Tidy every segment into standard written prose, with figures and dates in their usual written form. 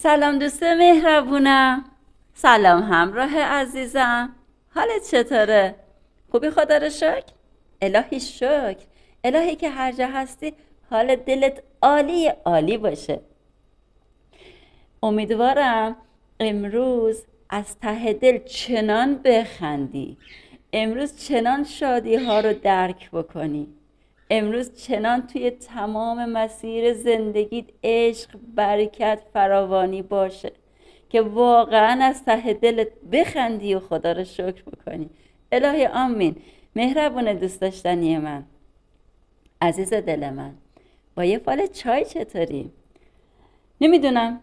سلام دوست مهربونم. سلام همراه عزیزم. حالت چطوره؟ خوبی خدا رو شکر؟ الهی شکر. الهی که هر جا هستی حال دلت عالی عالی باشه. امیدوارم امروز از ته دل چنان بخندی، امروز چنان شادی ها رو درک بکنی، امروز چنان توی تمام مسیر زندگیت عشق، برکت، فراوانی باشه که واقعا از ته دلت بخندی و خدا رو شکر بکنی. الهی آمین. مهربون دوست داشتنی من، عزیز دل من، با یه فال چای چطوری؟ نمیدونم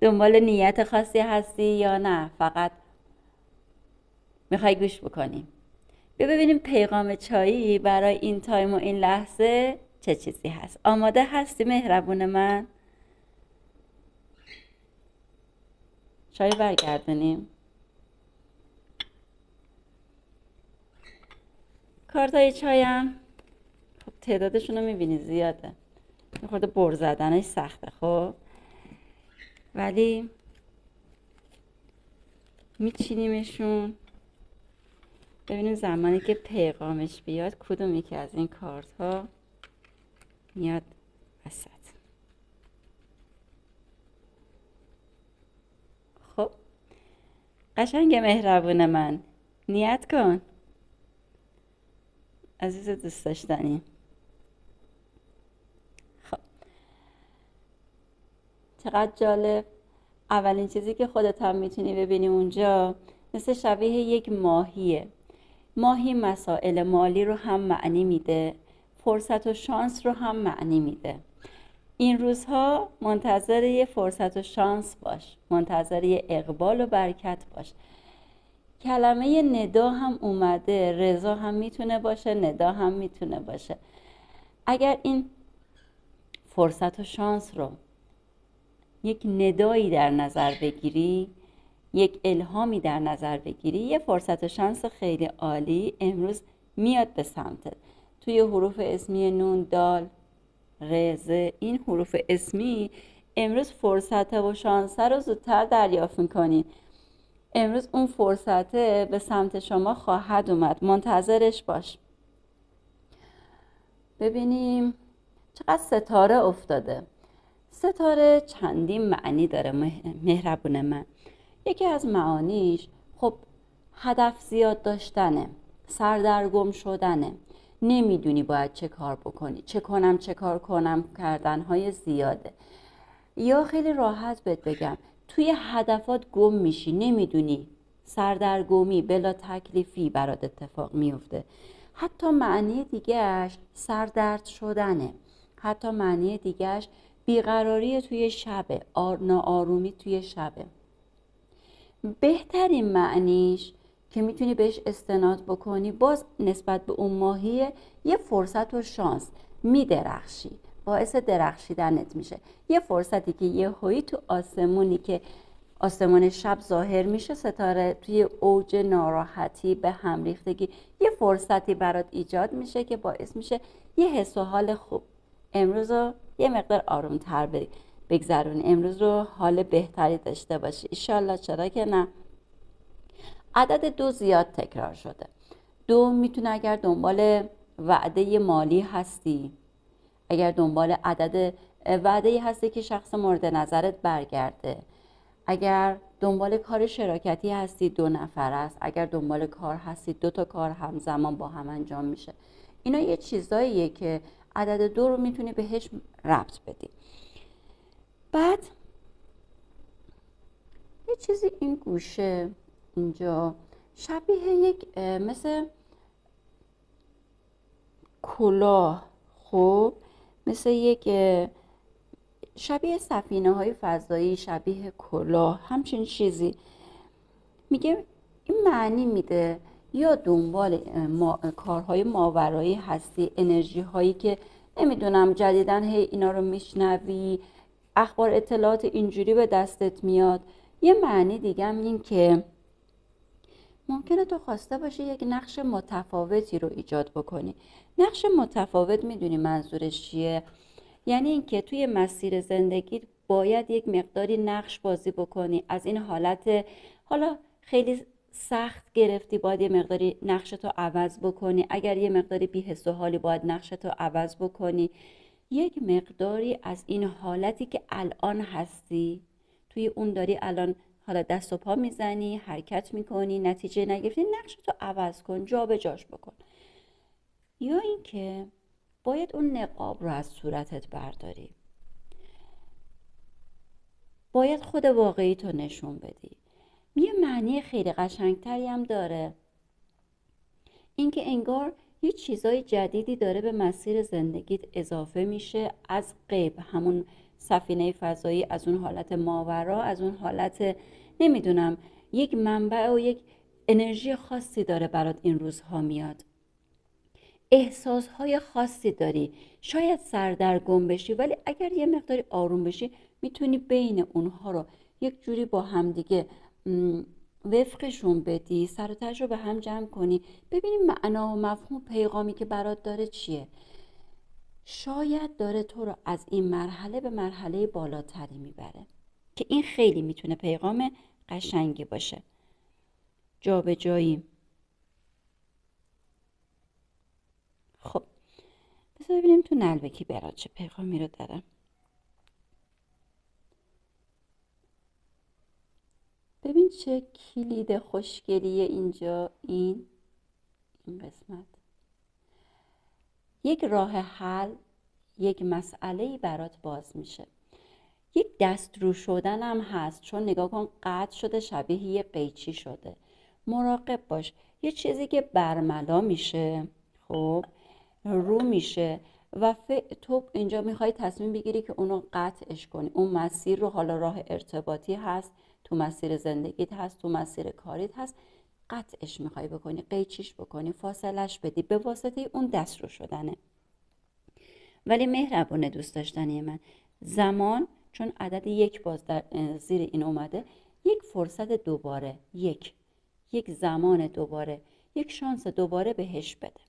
دنبال نیت خاصی هستی یا نه، فقط میخوای گوش بکنی. ببینیم پیغام چایی برای این تایم و این لحظه چه چیزی هست. آماده هستی مهربون من؟ چای برگردونیم. کارتای چایم خب تعدادشون رو میبینی زیاده، یه خورده بر زدنش سخته خب، ولی میچینیمشون. ببینیم زمانی که پیغامش بیاد کدوم یکی از این کارت ها میاد وسط. خب قشنگ مهربون من، نیت کن عزیز دوست داشتنی. خب چقدر جالب. اولین چیزی که خودت هم میتونی ببینی اونجا مثل شبیه یک ماهیه. ماهی مسائل مالی رو هم معنی میده، فرصت و شانس رو هم معنی میده. این روزها منتظر یه فرصت و شانس باش، منتظر یه اقبال و برکت باش. کلمه ندا هم اومده، رضا هم میتونه باشه، ندا هم میتونه باشه. اگر این فرصت و شانس رو یک ندایی در نظر بگیری، یک الهامی در نظر بگیری، یه فرصت و شانس خیلی عالی امروز میاد به سمتت. توی حروف اسمی نون، دال، ر، ز، این حروف اسمی امروز فرصت و شانس رو زودتر دریافت میکنین. امروز اون فرصت به سمت شما خواهد اومد، منتظرش باش. ببینیم چقدر ستاره افتاده. ستاره چندین معنی داره مهربون من. یکی از معانیش خب هدف زیاد داشتنه، سردرگم شدنه، نمیدونی باید چه کار بکنی، چه کنم چه کار کنم کردنهای زیاده. یا خیلی راحت بهت بگم توی هدفات گم میشی، نمیدونی، سردرگمی بلا تکلیفی برات اتفاق میفته. حتی معنی دیگهش سردرد شدنه، حتی معنی دیگهش بیقراری توی شبه، ناآرومی توی شبه. بهترین معنیش که میتونی بهش استناد بکنی باز نسبت به اون ماهیه، یه فرصت و شانس، میدرخشی، باعث درخشیدنت میشه. یه فرصتی که یه هایی تو آسمونی که آسمان شب ظاهر میشه، ستاره توی اوج ناراحتی به هم ریختگی، یه فرصتی برات ایجاد میشه که باعث میشه یه حس و حال خوب امروز رو یه مقدار آرومتر بگذرونی، امروز رو حال بهتری داشته باشی ایشالله. چرا که نه. عدد 2 زیاد تکرار شده. 2 میتونه اگر دنبال وعده مالی هستی، اگر دنبال وعده هستی که شخص مورد نظرت برگرده، اگر دنبال کار شراکتی هستی 2 نفر است، اگر دنبال کار هستی 2 تا کار همزمان با هم انجام میشه. اینا یه چیزاییه که عدد 2 رو میتونی بهش ربط بدی. بعد یه چیزی این گوشه اینجا شبیه یک مثل کلاه، خب مثل یک شبیه سفینه های فضایی، شبیه کلاه، همچین چیزی میگه. این معنی میده یا دنبال کارهای ماورایی هستی، انرژی هایی که نمیدونم جدیدن هی اینا رو میشنوی، اخبار اطلاعات اینجوری به دستت میاد. یه معنی دیگه هم این که ممکنه تو خواسته باشی یک نقش متفاوتی رو ایجاد بکنی. نقش متفاوت میدونی منظورش چیه؟ یعنی اینکه توی مسیر زندگی باید یک مقداری نقش بازی بکنی از این حالت حالا خیلی سخت گرفتی باید یه مقداری نقشتو عوض بکنی، اگر یه مقداری بی‌حس و حالی باید نقشتو عوض بکنی، یک مقداری از این حالتی که الان هستی توی اون داری الان حالا دست و پا میزنی، حرکت میکنی، نتیجه نگرفتی، نقشتو عوض کن، جا به جاش بکن. یا اینکه باید اون نقاب رو از صورتت برداری، باید خود واقعی تو نشون بدی. یه معنی خیلی قشنگتری هم داره، اینکه انگار یه چیزای جدیدی داره به مسیر زندگیت اضافه میشه از غیب، همون سفینه فضایی، از اون حالت ماورا، از اون حالت نمیدونم یک منبع و یک انرژی خاصی داره برات این روزها میاد، احساسهای خاصی داری، شاید سردرگم بشی ولی اگر یه مقداری آروم بشی میتونی بین اونها رو یک جوری با همدیگه وفقشون بدی، سر و تهش رو به هم جمع کنی، ببینی معنا و مفهوم پیغامی که برات داره چیه. شاید داره تو رو از این مرحله به مرحله بالاتری میبره که این خیلی میتونه پیغام قشنگی باشه. جا به جایی. خب بذار ببینیم تو نلبکی برات چه پیغامی رو داره. ببین چه کلید خوشگلیه اینجا، این قسمت. یک راه حل، یک مسئله‌ای برات باز میشه. یک دست رو شدن هم هست، چون نگاه کن قطع شده، شبیه یه قیچی شده. مراقب باش، یه چیزی که برملا میشه، خب رو میشه و تو اینجا میخوای تصمیم بگیری که اونو قطعش کنی. اون مسیر رو، حالا راه ارتباطی هست، تو مسیر زندگیت هست، تو مسیر کاریت هست، قطعش میخوای بکنی، قیچیش بکنی، فاصلش بدی به واسطه اون دست رو شدنه. ولی مهربونه دوست داشتنی من، زمان چون عدد یک باز در زیر این اومده، یک فرصت دوباره، یک زمان دوباره، یک شانس دوباره بهش بده.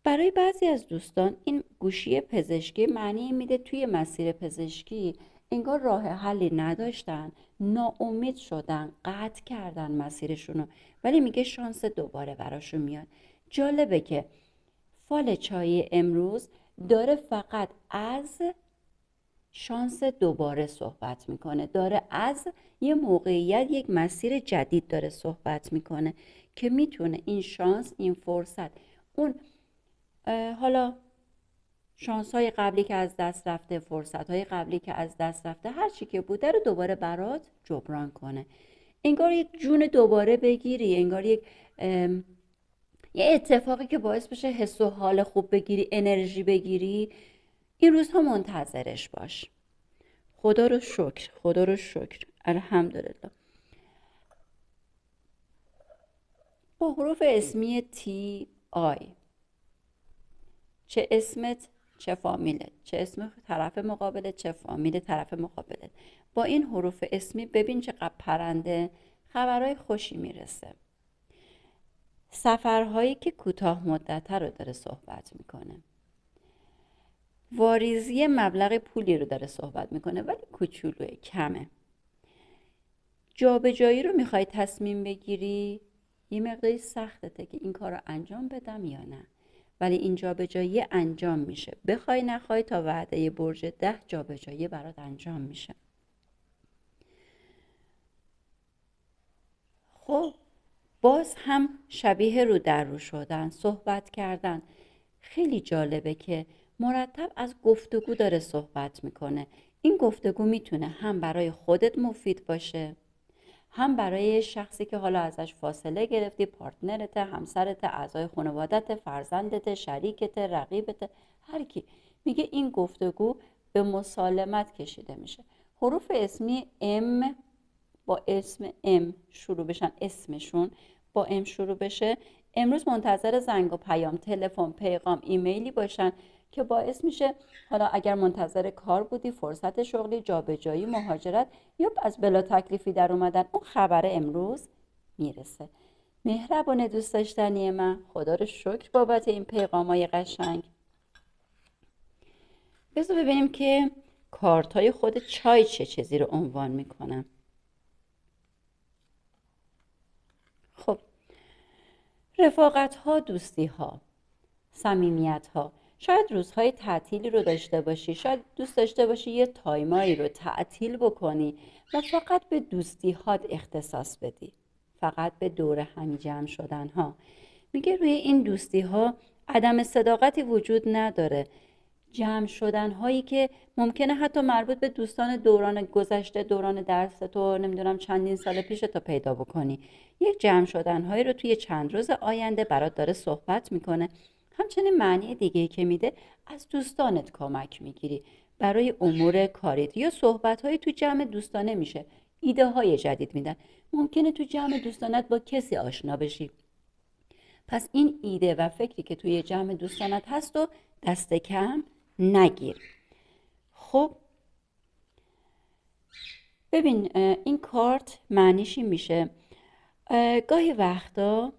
برای بعضی از دوستان این گوشی پزشکی معنی میده توی مسیر پزشکی انگار راه حلی نداشتن، ناامید شدن، قطع کردن مسیرشونو، ولی میگه شانس دوباره براشون میاد. جالبه که فال چای امروز داره فقط از شانس دوباره صحبت میکنه، داره از یه موقعیت، یک مسیر جدید داره صحبت میکنه که میتونه این شانس، این فرصت، اون حالا شانس های قبلی که از دست رفته، فرصت های قبلی که از دست رفته، هر چی که بوده رو دوباره برات جبران کنه. انگار یک جون دوباره بگیری، انگار یه اتفاقی که باعث بشه حس و حال خوب بگیری، انرژی بگیری. این روزها منتظرش باش. خدا رو شکر، خدا رو شکر، الحمدلله. با حروف اسمی تی آی، چه اسمت چه فامیلت، چه اسم طرف مقابلت چه فامیل طرف مقابلت، با این حروف اسمی ببین چقدر پرنده خبرهای خوشی میرسه. سفرهایی که کوتاه مدته رو داره صحبت میکنه. واریزی مبلغ پولی رو داره صحبت میکنه ولی کوچولوه، کمه. جابجایی رو میخوای تصمیم بگیری، یه مقداری سختته که این کار رو انجام بدم یا نه، ولی این جابجایی انجام میشه، بخوای نخوای تا وعده برج 10 جابجایی برات انجام میشه. خب باز هم شبیه رو در رو شدن، صحبت کردن. خیلی جالبه که مرتب از گفتگو داره صحبت میکنه. این گفتگو میتونه هم برای خودت مفید باشه، هم برای شخصی که حالا ازش فاصله گرفتی، پارتنرت، همسرت، اعضای خانوادت، فرزندت، شریکت، رقیبت، هر کی. میگه این گفتگو به مسالمت کشیده میشه. حروف اسمی ام با اسم ام شروع بشن، اسمشون با ام شروع بشه، امروز منتظر زنگ و پیام، تلفن، پیغام، ایمیلی باشن که باعث میشه حالا اگر منتظر کار بودی، فرصت شغلی، جابجایی، مهاجرت یا از بلا تکلیفی در اومدن، اون خبر امروز میرسه. مهربان دوست داشتنی من، خدا رو شکر بابت این پیغامای قشنگ. بذار ببینیم که کارتای خود چای چه چیزی رو عنوان میکنم. خب رفاقت ها، دوستی ها، صمیمیت ها. شاید روزهای تعطیلی رو داشته باشی، شاید دوست داشته باشی یه تایمایی رو تعطیل بکنی و فقط به دوستی هات اختصاص بدی، فقط به دور همی جمع شدن ها. میگه روی این دوستی ها عدم صداقتی وجود نداره. جمع شدن هایی که ممکنه حتی مربوط به دوستان دوران گذشته، دوران درس تو، نمیدونم چندین سال پیش تو پیدا بکنی، یک جمع شدن هایی رو توی چند روز آینده برات داره صحبت میکنه. همچنین معنی دیگه‌ای که میده، از دوستانت کمک میگیری برای امور کاریت، یا صحبت هایی تو جمع دوستانه میشه، ایده های جدید میدن. ممکنه تو جمع دوستانت با کسی آشنا بشی، پس این ایده و فکری که توی جمع دوستانت هست و دست کم نگیر. خب ببین، این کارت معنیش این میشه گاهی وقتا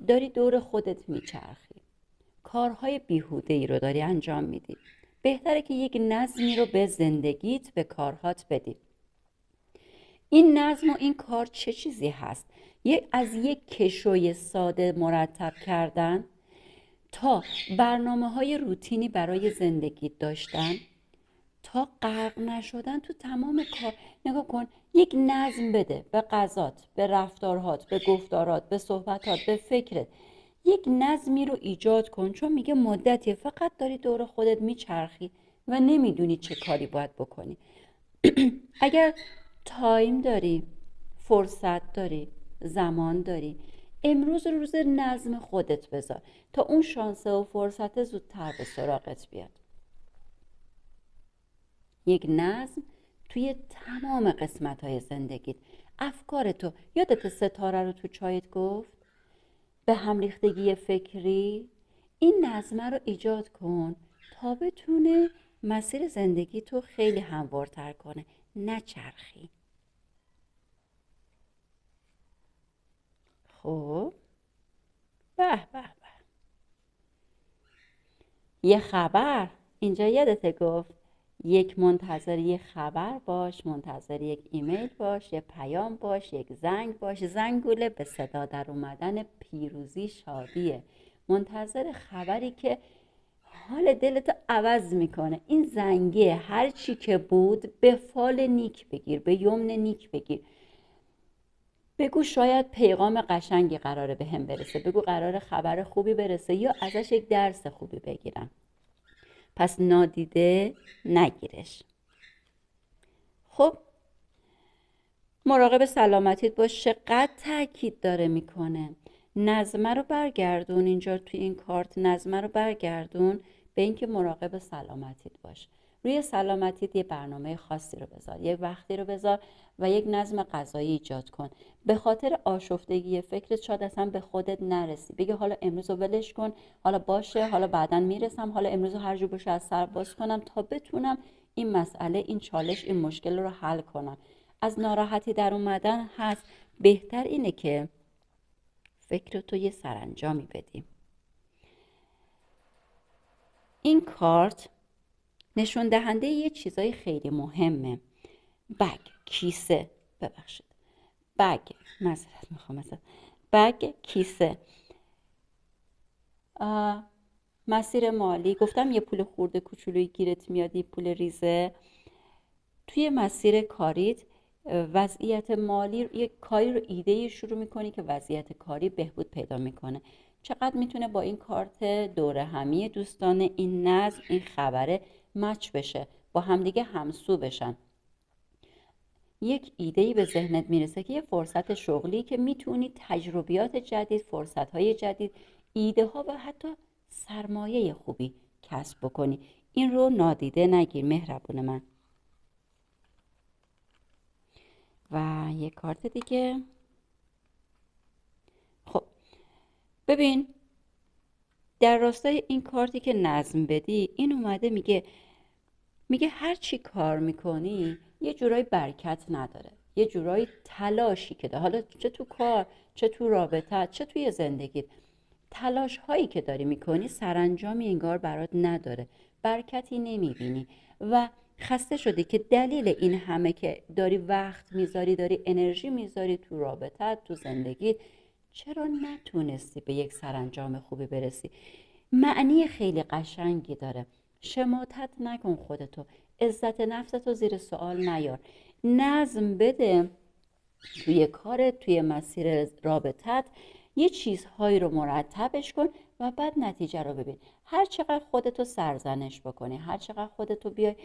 داری دور خودت میچرخی، کارهای بیهوده‌ای رو داری انجام میدی. بهتره که یک نظمی رو به زندگیت، به کارهات بدی. این نظم و این کار چه چیزی هست؟ از یک کشوی ساده مرتب کردن تا برنامه‌های روتینی برای زندگی داشتن، تا غرق نشدن تو تمام کار. نگاه کن، یک نظم بده به غذات، به رفتارهات، به گفتارات، به صحبتات، به فکرت. یک نظمی رو ایجاد کن، چون میگه مدتی فقط داری دور خودت میچرخی و نمیدونی چه کاری باید بکنی. اگر تایم داری، فرصت داری، زمان داری، امروز روز نظم خودت بذار تا اون شانسه و فرصت زودتر به سراغت بیاد. یک نظم توی تمام قسمت‌های زندگیت. افکار تو، یادت ستاره رو تو چایت گفت؟ به هم ریختگی فکری. این نظم رو ایجاد کن تا بتونه مسیر زندگی تو خیلی هموارتر کنه، نچرخی. خب به به به، یه خبر اینجا یادت گفت یک منتظر یه خبر باش، منتظر یک ایمیل باش، یه پیام باش، یک زنگ باش. زنگوله به صدا در اومدن پیروزی، شادیه. منتظر خبری که حال دلتو عوض میکنه. این زنگه هر چی که بود به فال نیک بگیر، به یمن نیک بگیر. بگو شاید پیغام قشنگی قراره به هم برسه، بگو قراره خبر خوبی برسه یا ازش یک درس خوبی بگیرم. پس نادیده نگیرش. خب مراقب سلامتیت باش. چقدر تاکید داره میکنه نظمه رو برگردون. اینجا توی این کارت نظمه رو برگردون به اینکه مراقب سلامتیت باش. روی سلامتیت یه برنامه خاصی رو بذار، یک وقتی رو بذار و یک نظم غذایی ایجاد کن. به خاطر آشفتگی فکرت شاید اصلا به خودت نرسی، بگی حالا امروز رو ولش کن، حالا باشه، حالا بعداً میرسم، حالا امروز رو هر جور باشه از سر باز کنم تا بتونم این مسئله، این چالش، این مشکل رو حل کنم. از ناراحتی در اومدن هست. بهتر اینه که فکر تو یه سرانجامی بدیم. این کارت نشون دهنده یه چیزای خیلی مهمه. بگ، کیسه، ببخشید، بگ، معذرت میخوام، مثلا بگ، کیسه، مسیر مالی. گفتم یه پول خورده کوچولویی گیرت میاد، یه پول ریزه. توی مسیر کاریت وضعیت مالی، یک کاری رو ایده شروع میکنی که وضعیت کاری بهبود پیدا میکنه. چقدر میتونه با این کارت دوره همی دوستان، این نظم، این خبره مچ بشه، با همدیگه همسو بشن. یک ایده‌ای به ذهنت میرسه که یه فرصت شغلی که میتونی تجربیات جدید، فرصت‌های جدید، ایده ها و حتی سرمایه خوبی کسب بکنی. این رو نادیده نگیر مهربون من. و یک کارت دیگه. خب ببین، در راستای این کارتی که نظم بدی، این اومده میگه هر چی کار میکنی یه جورایی برکت نداره، یه جورایی تلاشی که ده، حالا چه تو کار، چه تو رابطه، چه توی زندگیت، تلاش هایی که داری میکنی سرانجامی انگار برات نداره، برکتی نمیبینی و خسته شدی که دلیل این همه که داری وقت میذاری، داری انرژی میذاری تو رابطت، تو زندگیت، چرا نتونستی به یک سرانجام خوبی برسی؟ معنی خیلی قشنگی داره. شماتت نکن خودتو، عزت نفستو زیر سوال نیار، نظم بده توی کارت، توی مسیر رابطت، یه چیزهایی رو مرتبش کن و بعد نتیجه رو ببین. هر چقدر خودتو سرزنش بکنی، هر چقدر خودتو بیای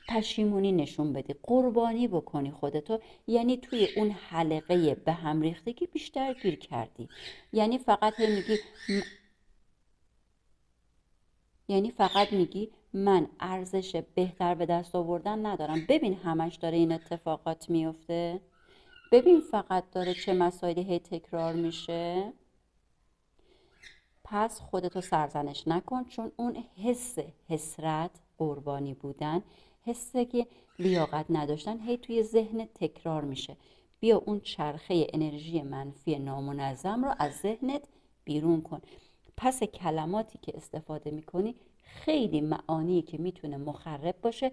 پشیمونی نشون بدی، قربانی بکنی خودتو، یعنی توی اون حلقه به هم ریختگی بیشتر گیر کردی. یعنی فقط میگی من ارزش بهتر به دست آوردن ندارم. ببین همش داره این اتفاقات میفته، ببین فقط داره چه مسائلی هی تکرار میشه. پس خودتو سرزنش نکن، چون اون حس حسرت، قربانی بودن، حسی که لیاقت نداشتن هی توی ذهن تکرار میشه. بیا اون چرخه انرژی منفی نامنظم رو از ذهنت بیرون کن. پس کلماتی که استفاده میکنی خیلی معانی که میتونه مخرب باشه.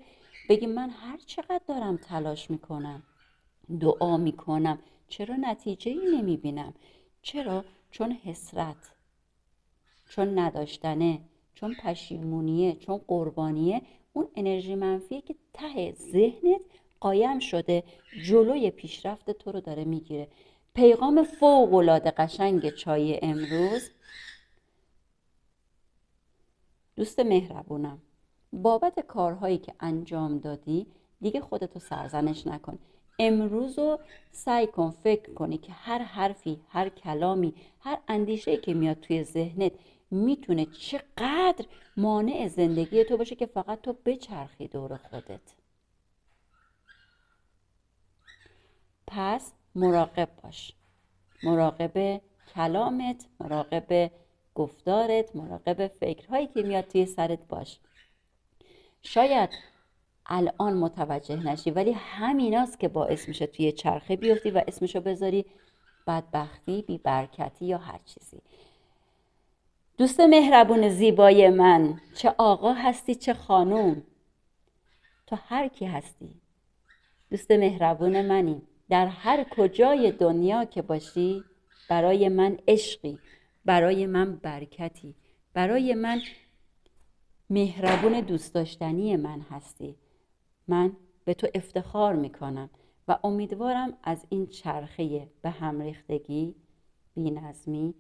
بگی من هر چقدر دارم تلاش میکنم، دعا میکنم، چرا نتیجه‌ای نمیبینم؟ چرا؟ چون حسرت، چون نداشتنه، چون پشیمونیه، چون قربانیه، اون انرژی منفی که ته ذهنت قایم شده جلوی پیشرفت تو رو داره میگیره. پیغام فوق‌العاده قشنگ چای امروز: دوست مهربونم، بابت کارهایی که انجام دادی دیگه خودتو سرزنش نکن. امروز رو سعی کن فکر کنی که هر حرفی، هر کلامی، هر اندیشه‌ای که میاد توی ذهنت میتونه چقدر مانع زندگی تو باشه که فقط تو بچرخی دور خودت. پس مراقب باش، مراقب کلامت، مراقب گفتارت، مراقب فکرهایی که میاد توی سرت باش. شاید الان متوجه نشی، ولی همیناست که باعث میشه توی چرخه بیفتی و اسمشو بذاری بدبختی، بی‌برکتی یا هر چیزی. دوست مهربون زیبای من، چه آقا هستی چه خانوم، تو هر کی هستی دوست مهربون منی. در هر کجای دنیا که باشی برای من عشقی، برای من برکتی، برای من مهربون دوست داشتنی من هستی. من به تو افتخار میکنم و امیدوارم از این چرخه به هم ریختگی، بی‌نظمی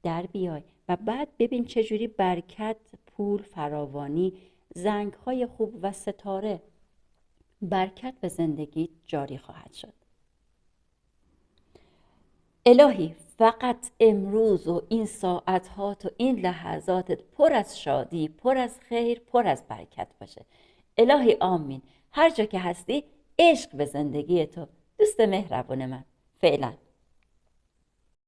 در بیای و بعد ببین چجوری برکت، پول، فراوانی، زنگ‌های خوب و ستاره، برکت به زندگی جاری خواهد شد. الهی فقط امروز و این ساعت‌هات و این لحظاتت پر از شادی، پر از خیر، پر از برکت باشه. الهی آمین. هر جا که هستی عشق به زندگی تو، دوست مهربون من. فعلا.